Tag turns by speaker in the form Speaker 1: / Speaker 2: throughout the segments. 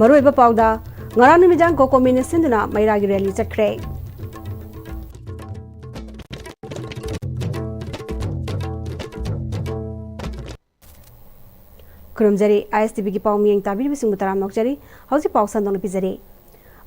Speaker 1: Maruiba Pauda, Ngarang Numidang Koko Minisinduna, Mairagi Rally Chakre. Kurumjari, Am-Istv ki pau miyeng tabir bising mutaram nokjari, hausi pau sandong napijari.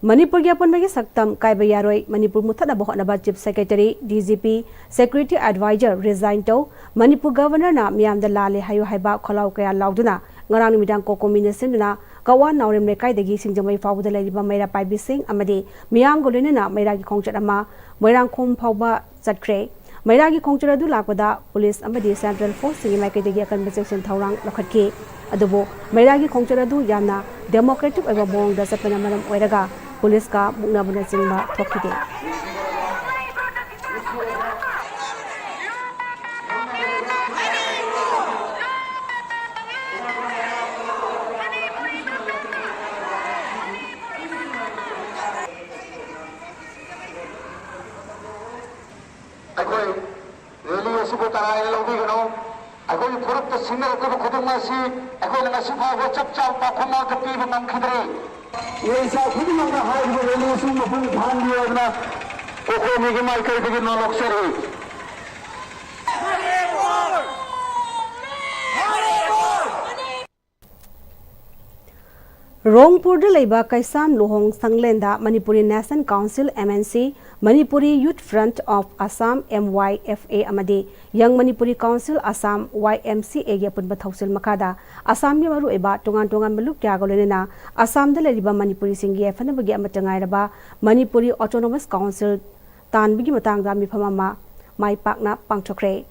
Speaker 1: Manipur ki apun bagi saktam kaiba yaroi Manipur muthada bohot naba Chief Secretary DGP Security Advisor resign to Manipur Governor na miyam da lale hayo haiba kholau kaya lauduna ngarang numidang koko minisinduna kawan naurem lekai dagi singjamai fawda laiba maira paibi sing amadi miyam golene na maira ki khongchat ama moirang khom phawba chatkre maira ki khongchat adu lakpada police amadi Central Force singi maikai dagi akan section thaurang lakhatki adubo maira ki khongchat adu yamna democratic eba bong da sapana maram oiraga police का मुकना बना चिंबा थोकी दे
Speaker 2: अकोई रेली ऐसी को तराई लोगी करो अकोई फुरत singer को खुदम ऐसी अकोई लगा सिफा वो चपचाप पापमा कपी बंद खिदरे ये ऐसा खुद मंगा हाय वो रेली ऐसी मफुन ध्यान दिया अपना ओको मिगी माइकल के नौ लक्ष्य रही
Speaker 1: Rongpur da leiba kaisam lohong sanglenda Manipuri National Council MNC Manipuri Youth Front of Assam MYFA amadi Young Manipuri Council Assam YMCA ge punba thausil makada Assam ge maru eba tongan maluk kya golena Assam da leiba Manipuri singi fana bagi amatangai raba Manipuri Autonomous Council tan bigi matang da mi phamama mai pakna pangchokre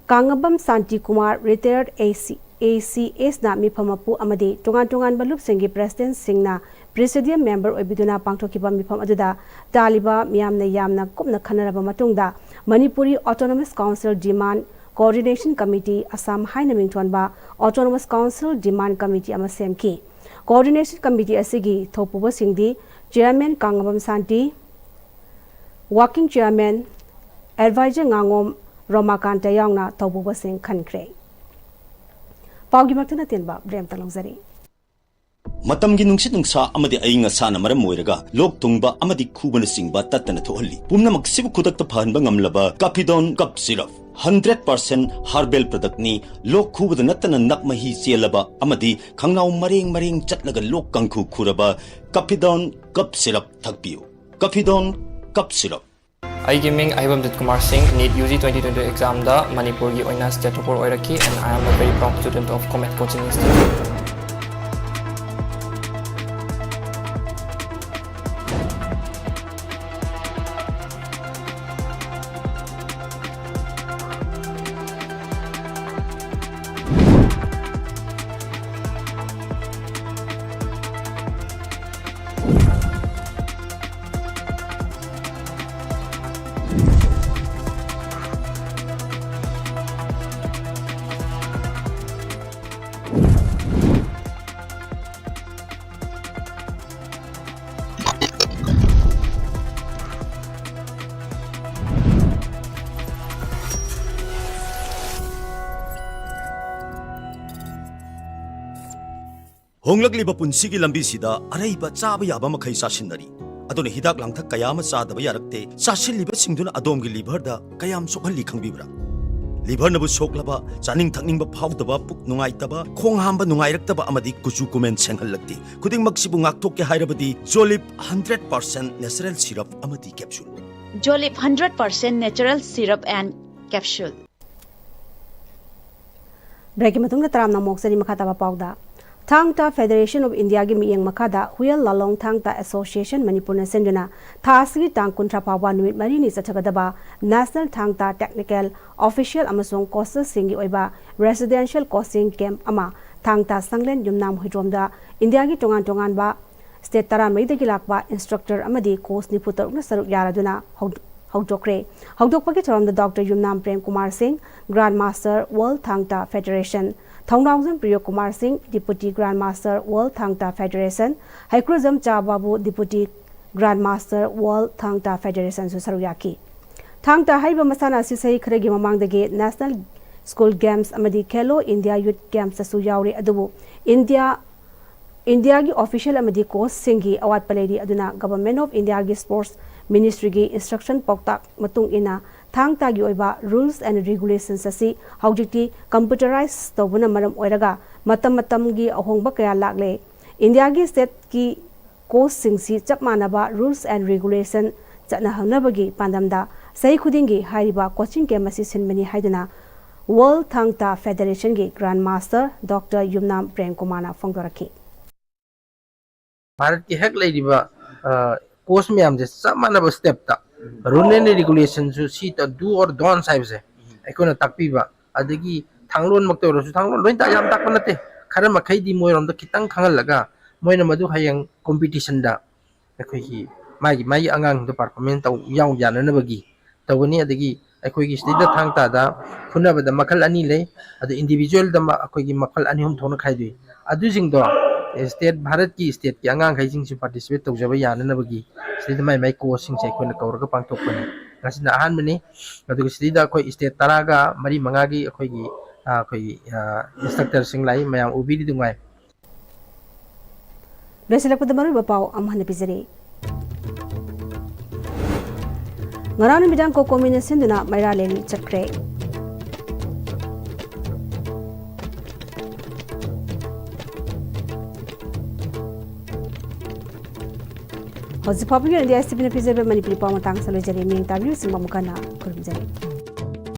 Speaker 1: Kangabam Santi Kumar retired ACS na mi phamapu amadi tongan balup singi president singna presidium member obiduna pangthokiba mi pham aduda taliba miyamna yamna kupna khanaraba matungda Manipuri Autonomous Council Demand Coordination Committee Assam haina mingthonba Autonomous Council Demand Committee ama semki Coordination Committee asigi thopuba singdi Chairman Kangabam Santi Working Chairman Advisor Ngangom Romakanta Yangna thopuba sing khankre Paugi Martina Tinba, Brem Talongzari.
Speaker 3: Matamgi nungsit nungsa amadi ayinga sana maram moiraga lok tungba amadi khubana singba tatana thohalli pumna maksibu khudakta phanba ngamlaba Kapidon cup syrup 100% herbal product ni lok khubada natana nakmahi chelaba amadi khangnaw mareng chatlaga lok kangkhu khuraba Kapidon cup syrup thakpiu Kapidon cup syrup
Speaker 4: I gaming Ahibamjit Kumar Singh NEET UG 2022 exam da Manipur gi oina state topper oiraki and I am a very proud student of Comet Coaching Institute.
Speaker 3: Honglakliba punsigi lambi sida araiba chaba yaba makhai sasinari adone hidak langthak kayama chadaba yarakte sasilliba singduna adomgi liver da kayam sokhalli khangbibra liver nabu soklaba chaning thakningba phawdaba puk nungaitaba khong hamba nungairakaba amadi kuchu kumen senghallakti khuding maksibu ngaktokke hairabadi Jolip 100% natural syrup amadi capsule
Speaker 5: Jolip 100% natural syrup and capsule
Speaker 1: Break matung taram na moksani makataba pauda Thangta Federation of India gi miyeng makada Huyal Lalong Thangta Association Manipur na senduna thasgi tang kuntra pawa numit mari ni chachagadaba National Thangta Technical Official amasong courses singi oiba residential coaching camp ama Thangta Sanglen Yumnam Hidromda India gi tongan ba state tara mai de gilakba instructor amadi course ni putar na saruk yaraduna hawdokpagi charam the Dr. Yumnam Prem Kumar Singh Grand Master World Thangta Federation Thongnawjam Priyo Kumar Singh, Deputy Grand Master World Thangta Federation, Haikruzam Chababu, Deputy Grand Master World Thangta Federation Susaruyaki. Thangta Haiba Masana Sisai Kregi Mamangdagi National School Games Amadi Kelo India Youth Games Sasu Yauri Adubu India India की official amadi course singi awat paledi aduna Government of India की Sports Ministry की instruction poktak matung ina thang ta gi oiba rules and regulations asi haujikti computerized tobuna maram oiraga matam gi ahongba kaya lagle India की state की course singsi chap manaba rules and regulation chana hanabagi pandamda sai khudingi hariba coaching ke masi sinmani haiduna World Thangta Federation की Grand Master Dr. Yumnam Prem Kumar फोंदोरखी
Speaker 6: Bharat की हेक लेरिबा course में हम जे सब मानब step ता rule and regulation सु सी ता do और डोंट साइब से एकोना ताकपीबा अदगी थांगलोन मक्तो रसु थांगलोन लोइन ता याम ताकप नते खर मखै दि मोयरम दा खितंग खंगलगा मोयना मदु हयंग कंपटीशन दा एखोई माई अंगांग द परफॉर्मेंस ता याव जाननबगी तवनी अदगी एखोई स्टेट दा थांगता दा फुनबदा मखल अनि ले अद इंडिविजुअल दा एखोई मखल अनि हम थोना खाइदुई अदु जिंग दो स्टेट भारत की स्टेट की आंगां खाइजिंग से पार्टिसिपेट तौजब याननबगी स्टेट माई कोर्सिंग से कोन कौरगा पांगथोकपनि गसिना अहान बनी अदुग स्टेट दा कोई स्टेट तरागा मरी मंगागी अखोई इंस्ट्रक्टर सिंग लाई मयाम उबीदी दुंगाय
Speaker 1: Reselak pada maru bapau amhan pizari Ngarana bidang ko combination duna maira leli chakre Hozi popular India Am-Istv Manipuri pawmatang salojari ming tabiu sing mamukana kurumjari